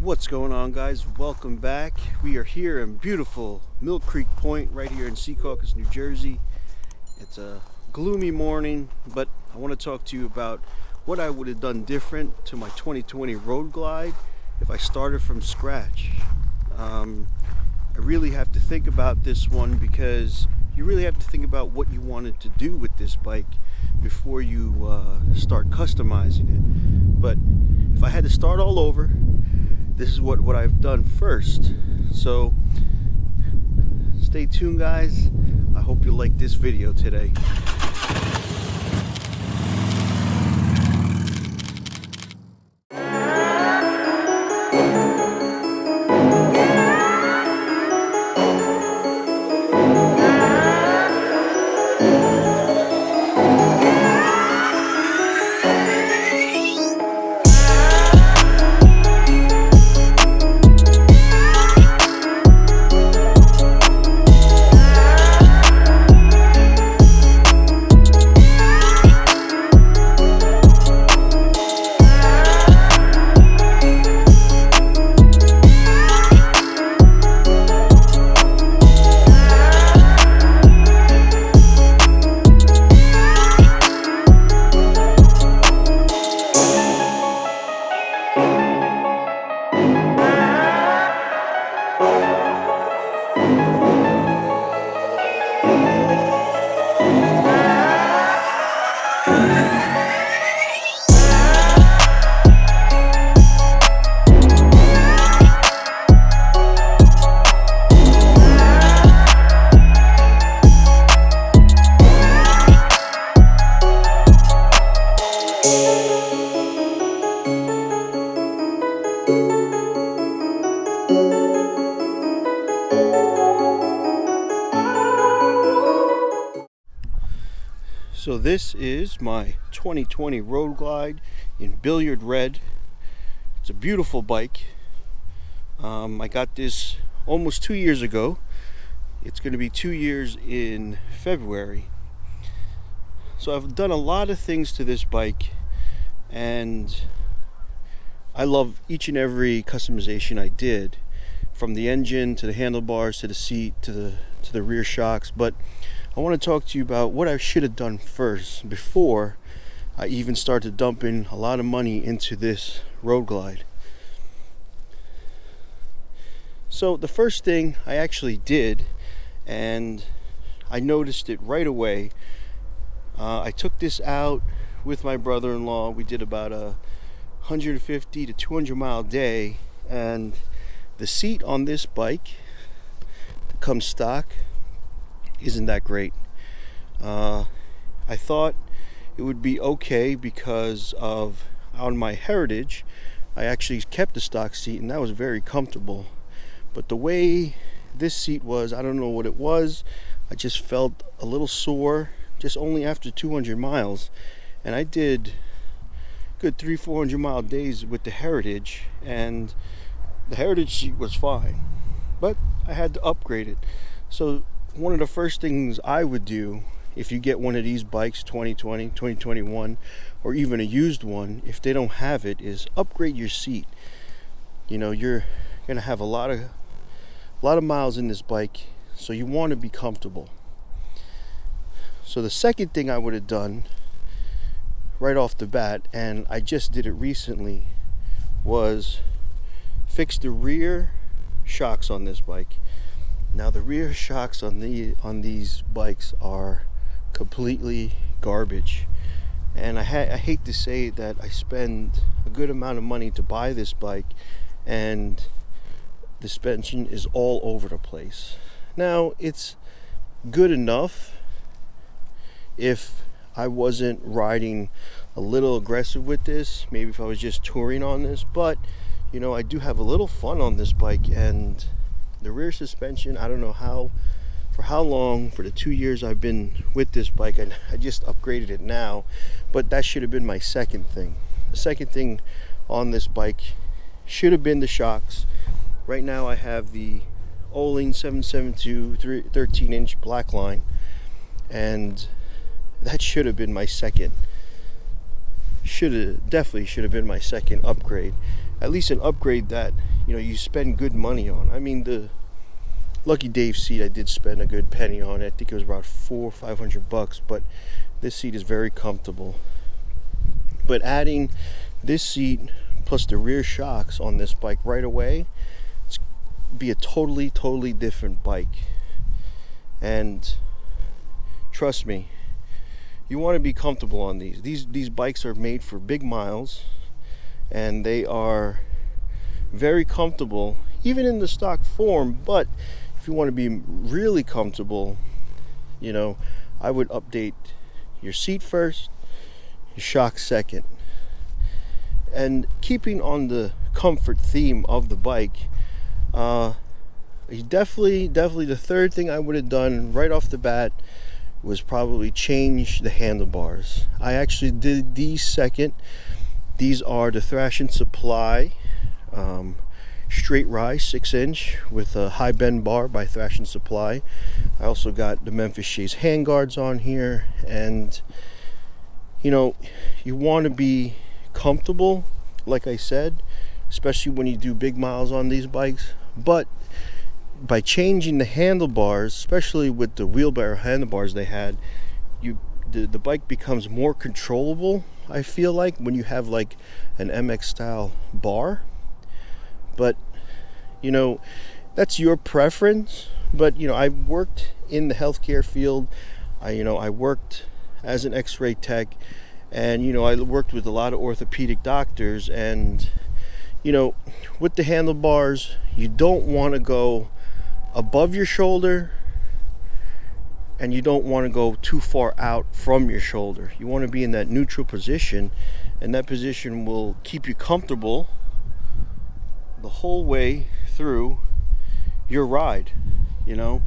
What's going on, guys? Welcome back. We are here in beautiful Mill Creek Point right here in Secaucus, New Jersey. It's a gloomy morning, but I want to talk to you about what I would have done different to my 2020 Road Glide if I started from scratch. I really have to think about this one because you really have to think about what you wanted to do with this bike before you start customizing it. But if I had to start all over, this is what I've done first. So stay tuned, guys. I hope you like this video today. So this is my 2020 Road Glide in Billiard Red. It's a beautiful bike. I got this almost 2 years ago. It's going to be 2 years in February. So I've done a lot of things to this bike, and I love each and every customization I did, from the engine to the handlebars to the seat to the rear shocks. But I want to talk to you about what I should have done first before I even started dumping a lot of money into this Road Glide. So the first thing I actually did, and I noticed it right away, I took this out with my brother-in-law. We did about a 150 to 200 mile day, and the seat on this bike that comes stock isn't that great. I thought it would be okay because of on my Heritage I actually kept the stock seat, and that was very comfortable. But the way this seat was, I don't know what it was, I just felt a little sore just only after 200 miles. And I did good 300-400 mile days with the Heritage, and the Heritage seat was fine, but I had to upgrade it. So one of the first things I would do if you get one of these bikes, 2020, 2021, or even a used one, if they don't have it, is upgrade your seat. You know, you're gonna have a lot of miles in this bike, so you want to be comfortable. So the second thing I would have done right off the bat, and I just did it recently, was fix the rear shocks on this bike. Now the rear shocks on these bikes are completely garbage, and I hate to say that I spend a good amount of money to buy this bike, and the suspension is all over the place. Now it's good enough if I wasn't riding a little aggressive with this, maybe if I was just touring on this, but you know, I do have a little fun on this bike. And the rear suspension, I don't know for how long, for the 2 years I've been with this bike, I just upgraded it now, but that should have been my second thing. The second thing on this bike should have been the shocks. Right now I have the Oling 772 13-inch black line, and that should have been my second definitely should have been my second upgrade. At least an upgrade that, you know, you spend good money on. I mean, the Lucky Dave seat I did spend a good penny on. I think it was about $400 or $500, but this seat is very comfortable. But adding this seat plus the rear shocks on this bike right away, it's be a totally different bike. And trust me, you want to be comfortable on these. These bikes are made for big miles, and they are very comfortable, even in the stock form. But if you want to be really comfortable, you know, I would update your seat first, your shock second. And keeping on the comfort theme of the bike, definitely the third thing I would have done right off the bat was probably change the handlebars. I actually did these second. These are the Thrash and Supply straight rise 6-inch with a high bend bar by Thrash and Supply. I also got the Memphis Shades handguards on here, and you know, you want to be comfortable, like I said, especially when you do big miles on these bikes. But by changing the handlebars, especially with the wheelbarrow handlebars they had, the bike becomes more controllable, I feel like, when you have like an MX style bar. But you know, that's your preference. But you know, I worked in the healthcare field. I worked as an x-ray tech, and you know, I worked with a lot of orthopedic doctors. And you know, with the handlebars, you don't want to go above your shoulder, and you don't want to go too far out from your shoulder. You want to be in that neutral position, and that position will keep you comfortable the whole way through your ride, you know.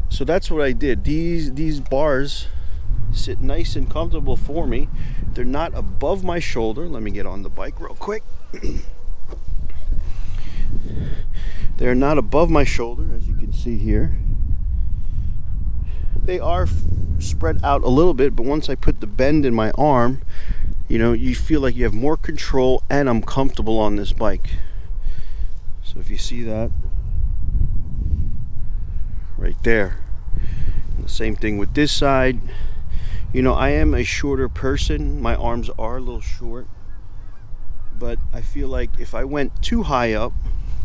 So that's what I did. These bars sit nice and comfortable for me. They're not above my shoulder. Let me get on the bike real quick. They're not above my shoulder, as you can see here. They are spread out a little bit, but once I put the bend in my arm, you know, you feel like you have more control, and I'm comfortable on this bike. So if you see that right there, and the same thing with this side. You know, I am a shorter person. My arms are a little short, but I feel like if I went too high up,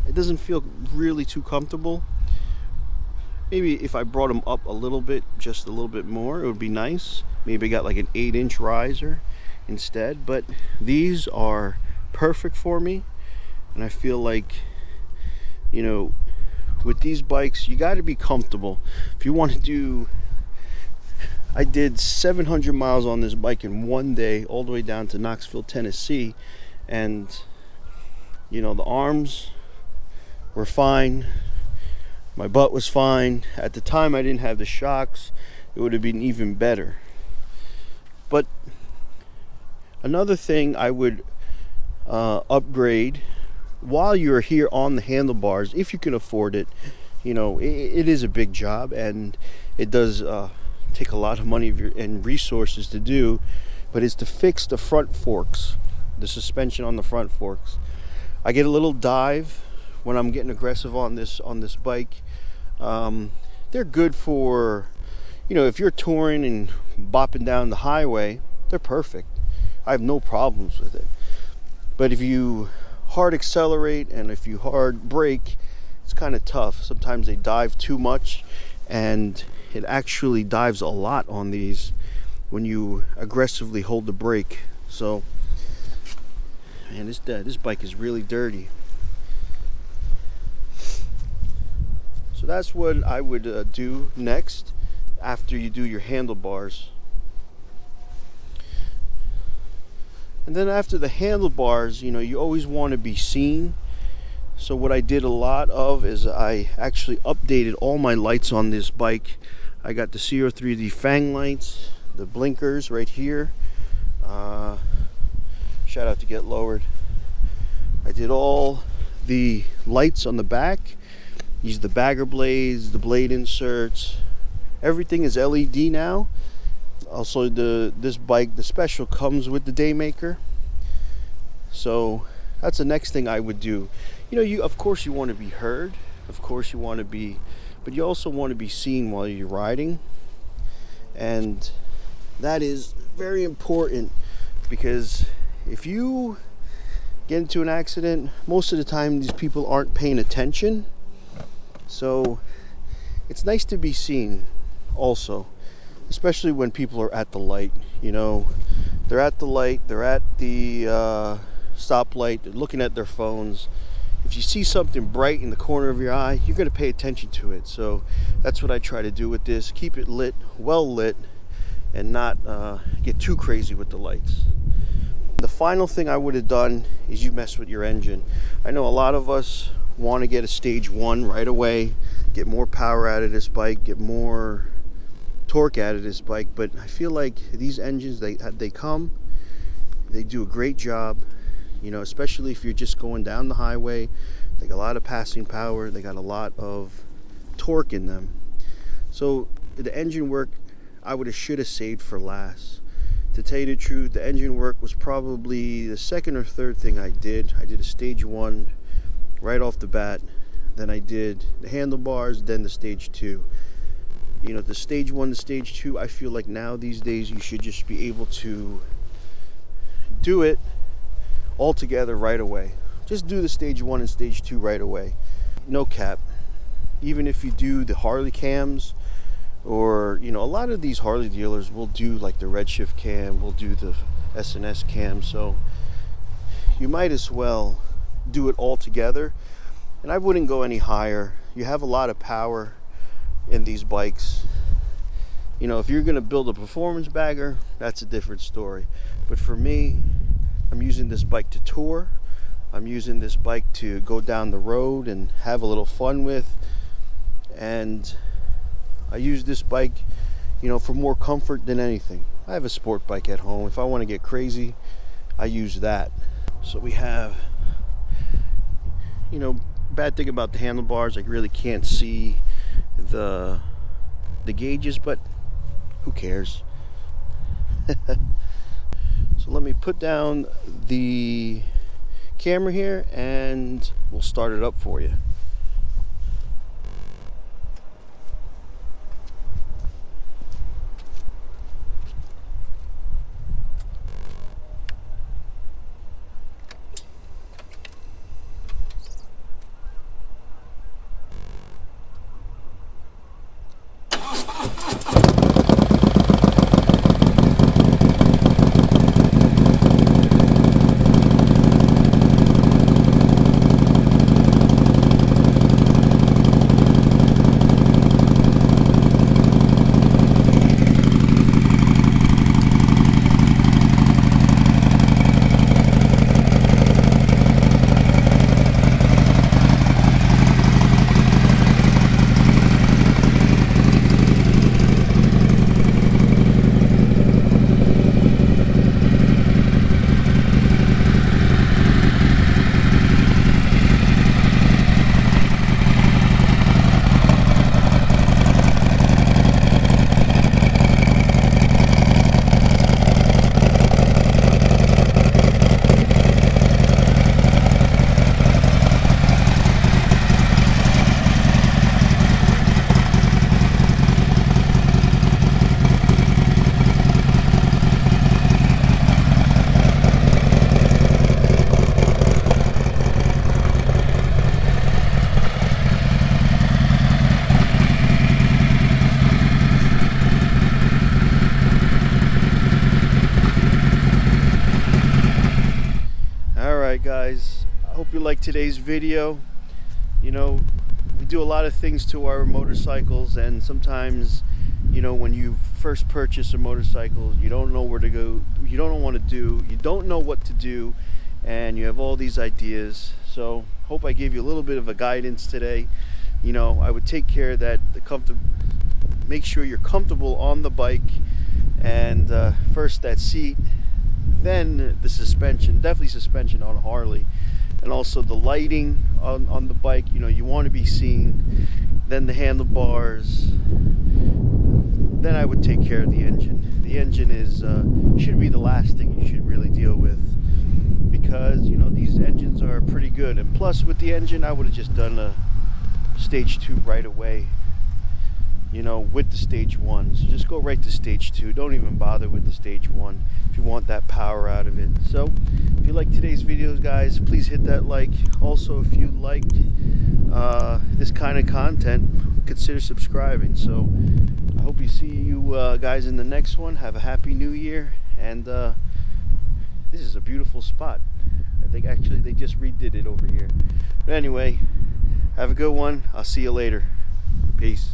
it doesn't feel really too comfortable. Maybe if I brought them up a little bit, just a little bit more, it would be nice. Maybe I got like an 8-inch riser instead. But these are perfect for me, and I feel like, you know, with these bikes, you got to be comfortable. If you want to do, I did 700 miles on this bike in one day, all the way down to Knoxville, Tennessee, and you know, the arms were fine, my butt was fine. At the time I didn't have the shocks, it would have been even better. But another thing I would upgrade while you're here on the handlebars, if you can afford it. You know, it is a big job, and it does take a lot of money and resources to do, but it's to fix the front forks, the suspension on the front forks. I get a little dive when I'm getting aggressive on this bike. They're good for, you know, if you're touring and bopping down the highway, they're perfect. I have no problems with it. But if you hard accelerate and if you hard brake, it's kind of tough. Sometimes they dive too much, and it actually dives a lot on these when you aggressively hold the brake. So, man, this bike is really dirty. So that's what I would do next after you do your handlebars. And then after the handlebars, you know, you always want to be seen. So what I did a lot of is I actually updated all my lights on this bike. I got the CO3D Fang lights, the blinkers right here. Shout out to Get Lowered. I did all the lights on the back. Used the bagger blades, the blade inserts. Everything is LED now. Also, this bike, the special, comes with the Daymaker. So that's the next thing I would do. You of course you want to be heard, of course you want to be, but you also want to be seen while you're riding, and that is very important, because if you get into an accident, most of the time these people aren't paying attention. So it's nice to be seen also, especially when people are at the light. They're at the light, they're at the stoplight, they're looking at their phones. If you see something bright in the corner of your eye, you're going to pay attention to it. So that's what I try to do with this. Keep it lit, well lit, and not get too crazy with the lights. The final thing I would have done is you mess with your engine. I know a lot of us want to get a stage 1 right away, get more power out of this bike, get more torque out of this bike, but I feel like these engines, they do a great job, especially if you're just going down the highway. They got a lot of passing power, they got a lot of torque in them. So the engine work I should have saved for last. To tell you the truth, the engine work was probably the second or third thing I did. I did a stage 1 right off the bat, then I did the handlebars, then the stage 2. The stage 1 to stage 2, I feel like now these days you should just be able to do it all together right away. Just do the stage 1 and stage 2 right away. No cap. Even if you do the Harley cams, or a lot of these Harley dealers will do like the Redshift cam, will do the SNS cam, so you might as well do it all together. And I wouldn't go any higher. You have a lot of power in these bikes. If you're going to build a performance bagger, that's a different story. But for me, I'm using this bike to tour. I'm using this bike to go down the road and have a little fun with. And I use this bike, for more comfort than anything. I have a sport bike at home. If I want to get crazy, I use that. So we have, bad thing about the handlebars, I really can't see the gauges, but who cares? So let me put down the camera here and we'll start it up for you. Guys, I hope you like today's video. We do a lot of things to our motorcycles, and sometimes when you first purchase a motorcycle, you don't know where to go, you don't know what to do, you don't know what to do, and you have all these ideas. So hope I gave you a little bit of a guidance today. I would take care that make sure you're comfortable on the bike, and first that seat, then the suspension, definitely suspension on Harley, and also the lighting on the bike. You want to be seen. Then the handlebars, then I would take care of the engine. The engine is should be the last thing you should really deal with, because you know these engines are pretty good. And plus, with the engine, I would have just done a stage 2 right away. You know, with the stage 1. So just go right to stage 2. Don't even bother with the stage 1 if you want that power out of it. So if you like today's videos, guys, please hit that like. Also, if you liked this kind of content, consider subscribing. So I hope you see you guys in the next one. Have a happy new year. And this is a beautiful spot. I think actually they just redid it over here. But anyway, have a good one. I'll see you later. Peace.